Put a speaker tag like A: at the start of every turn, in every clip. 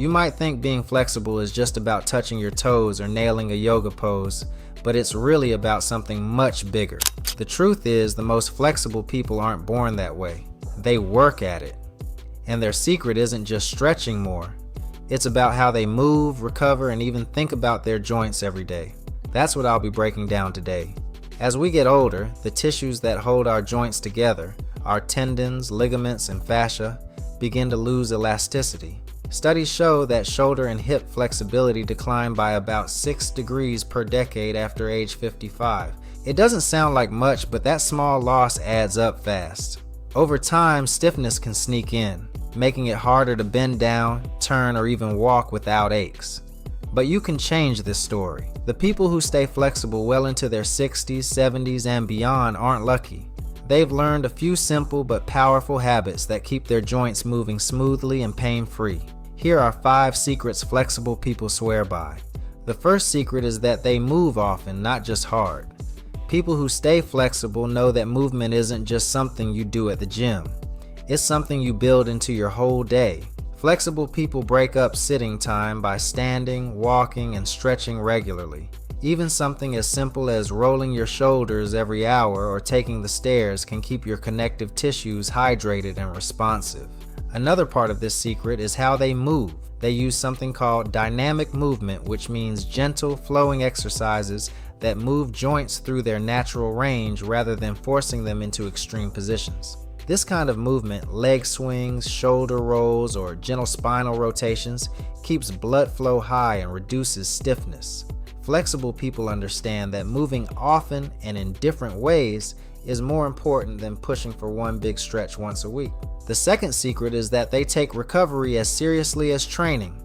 A: You might think being flexible is just about touching your toes or nailing a yoga pose, but it's really about something much bigger. The truth is, the most flexible people aren't born that way. They work at it. And their secret isn't just stretching more. It's about how they move, recover, and even think about their joints every day. That's what I'll be breaking down today. As we get older, the tissues that hold our joints together, our tendons, ligaments, and fascia, begin to lose elasticity. Studies show that shoulder and hip flexibility decline by about 6 degrees per decade after age 55. It doesn't sound like much, but that small loss adds up fast. Over time, stiffness can sneak in, making it harder to bend down, turn, or even walk without aches. But you can change this story. The people who stay flexible well into their 60s, 70s, and beyond aren't lucky. They've learned a few simple but powerful habits that keep their joints moving smoothly and pain-free. Here are 5 secrets flexible people swear by. The first secret is that they move often, not just hard. People who stay flexible know that movement isn't just something you do at the gym. It's something you build into your whole day. Flexible people break up sitting time by standing, walking, and stretching regularly. Even something as simple as rolling your shoulders every hour or taking the stairs can keep your connective tissues hydrated and responsive. Another part of this secret is how they move. They use something called dynamic movement, which means gentle, flowing exercises that move joints through their natural range rather than forcing them into extreme positions. This kind of movement, leg swings, shoulder rolls, or gentle spinal rotations, keeps blood flow high and reduces stiffness. Flexible people understand that moving often and in different ways is more important than pushing for one big stretch once a week. The second secret is that they take recovery as seriously as training.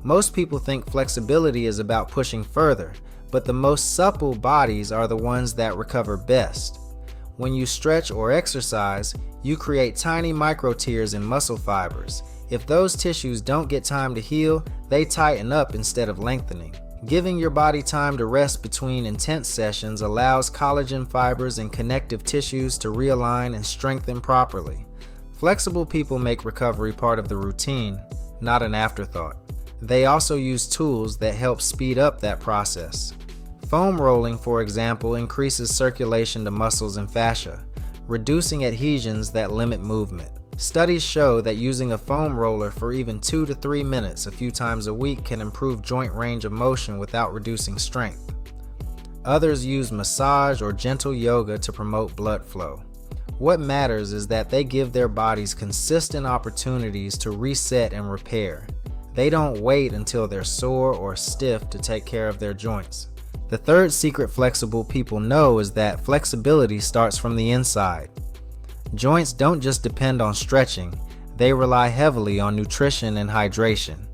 A: Most people think flexibility is about pushing further, but the most supple bodies are the ones that recover best. When you stretch or exercise, you create tiny micro tears in muscle fibers. If those tissues don't get time to heal, they tighten up instead of lengthening. Giving your body time to rest between intense sessions allows collagen fibers and connective tissues to realign and strengthen properly. Flexible people make recovery part of the routine, not an afterthought. They also use tools that help speed up that process. Foam rolling, for example, increases circulation to muscles and fascia, reducing adhesions that limit movement. Studies show that using a foam roller for even 2 to 3 minutes a few times a week can improve joint range of motion without reducing strength. Others use massage or gentle yoga to promote blood flow. What matters is that they give their bodies consistent opportunities to reset and repair. They don't wait until they're sore or stiff to take care of their joints. The third secret flexible people know is that flexibility starts from the inside. Joints don't just depend on stretching, they rely heavily on nutrition and hydration.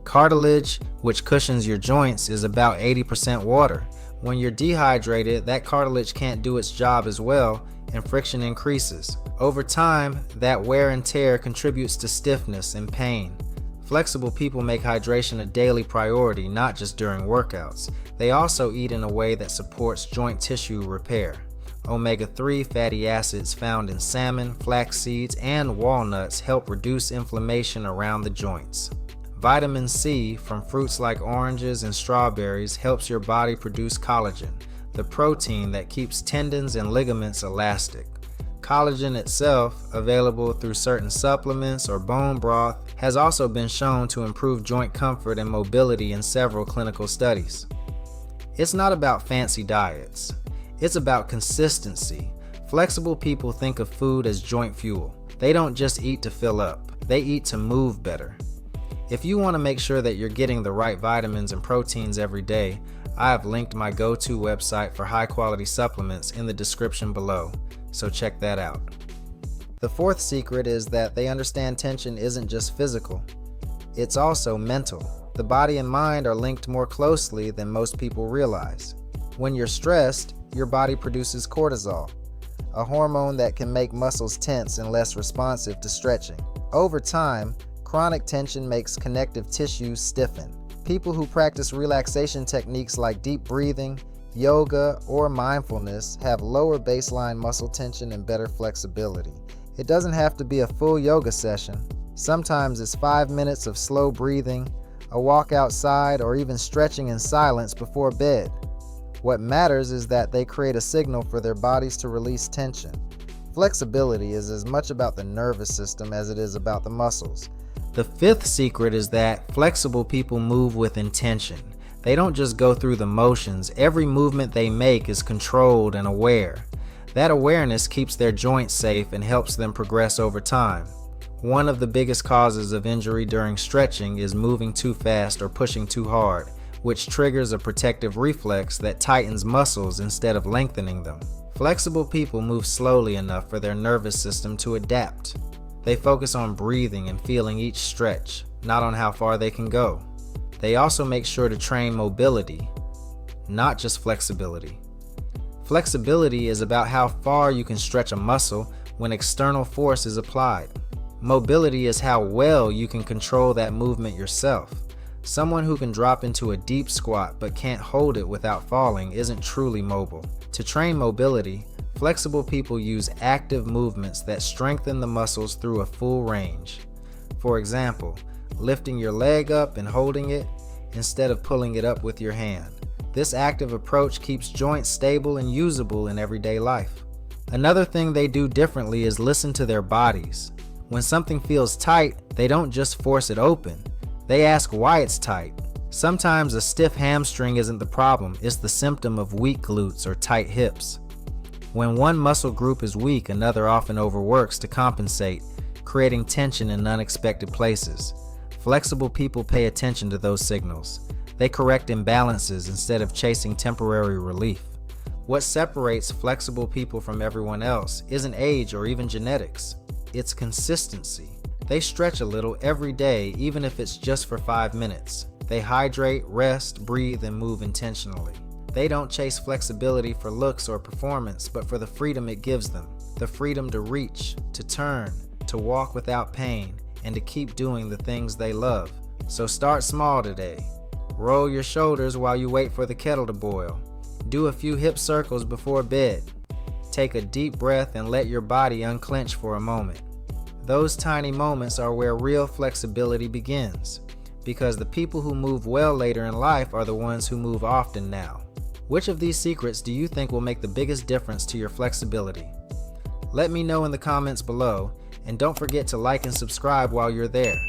A: Cartilage, which cushions your joints, is about 80% water. When you're dehydrated, that cartilage can't do its job as well, and friction increases. Over time, that wear and tear contributes to stiffness and pain. Flexible people make hydration a daily priority, not just during workouts. They also eat in a way that supports joint tissue repair. Omega-3 fatty acids found in salmon, flax seeds, and walnuts help reduce inflammation around the joints. Vitamin C from fruits like oranges and strawberries helps your body produce collagen, the protein that keeps tendons and ligaments elastic. Collagen itself, available through certain supplements or bone broth, has also been shown to improve joint comfort and mobility in several clinical studies. It's not about fancy diets. It's about consistency. Flexible people think of food as joint fuel. They don't just eat to fill up. They eat to move better. If you want to make sure that you're getting the right vitamins and proteins every day, I have linked my go-to website for high-quality supplements in the description below, so check that out. The fourth secret is that they understand tension isn't just physical. It's also mental. The body and mind are linked more closely than most people realize. When you're stressed, your body produces cortisol, a hormone that can make muscles tense and less responsive to stretching. Over time, chronic tension makes connective tissues stiffen. People who practice relaxation techniques like deep breathing, yoga, or mindfulness have lower baseline muscle tension and better flexibility. It doesn't have to be a full yoga session. Sometimes it's 5 minutes of slow breathing, a walk outside, or even stretching in silence before bed. What matters is that they create a signal for their bodies to release tension. Flexibility is as much about the nervous system as it is about the muscles. The fifth secret is that flexible people move with intention. They don't just go through the motions. Every movement they make is controlled and aware. That awareness keeps their joints safe and helps them progress over time. One of the biggest causes of injury during stretching is moving too fast or pushing too hard, which triggers a protective reflex that tightens muscles instead of lengthening them. Flexible people move slowly enough for their nervous system to adapt. They focus on breathing and feeling each stretch, not on how far they can go. They also make sure to train mobility, not just flexibility. Flexibility is about how far you can stretch a muscle when external force is applied. Mobility is how well you can control that movement yourself. Someone who can drop into a deep squat but can't hold it without falling isn't truly mobile. To train mobility, flexible people use active movements that strengthen the muscles through a full range. For example, lifting your leg up and holding it instead of pulling it up with your hand. This active approach keeps joints stable and usable in everyday life. Another thing they do differently is listen to their bodies. When something feels tight, they don't just force it open. They ask why it's tight. Sometimes a stiff hamstring isn't the problem, it's the symptom of weak glutes or tight hips. When one muscle group is weak, another often overworks to compensate, creating tension in unexpected places. Flexible people pay attention to those signals. They correct imbalances instead of chasing temporary relief. What separates flexible people from everyone else isn't age or even genetics. It's consistency. They stretch a little every day, even if it's just for 5 minutes. They hydrate, rest, breathe, and move intentionally. They don't chase flexibility for looks or performance, but for the freedom it gives them. The freedom to reach, to turn, to walk without pain, and to keep doing the things they love. So start small today. Roll your shoulders while you wait for the kettle to boil. Do a few hip circles before bed. Take a deep breath and let your body unclench for a moment. Those tiny moments are where real flexibility begins, because the people who move well later in life are the ones who move often now. Which of these secrets do you think will make the biggest difference to your flexibility? Let me know in the comments below, and don't forget to like and subscribe while you're there.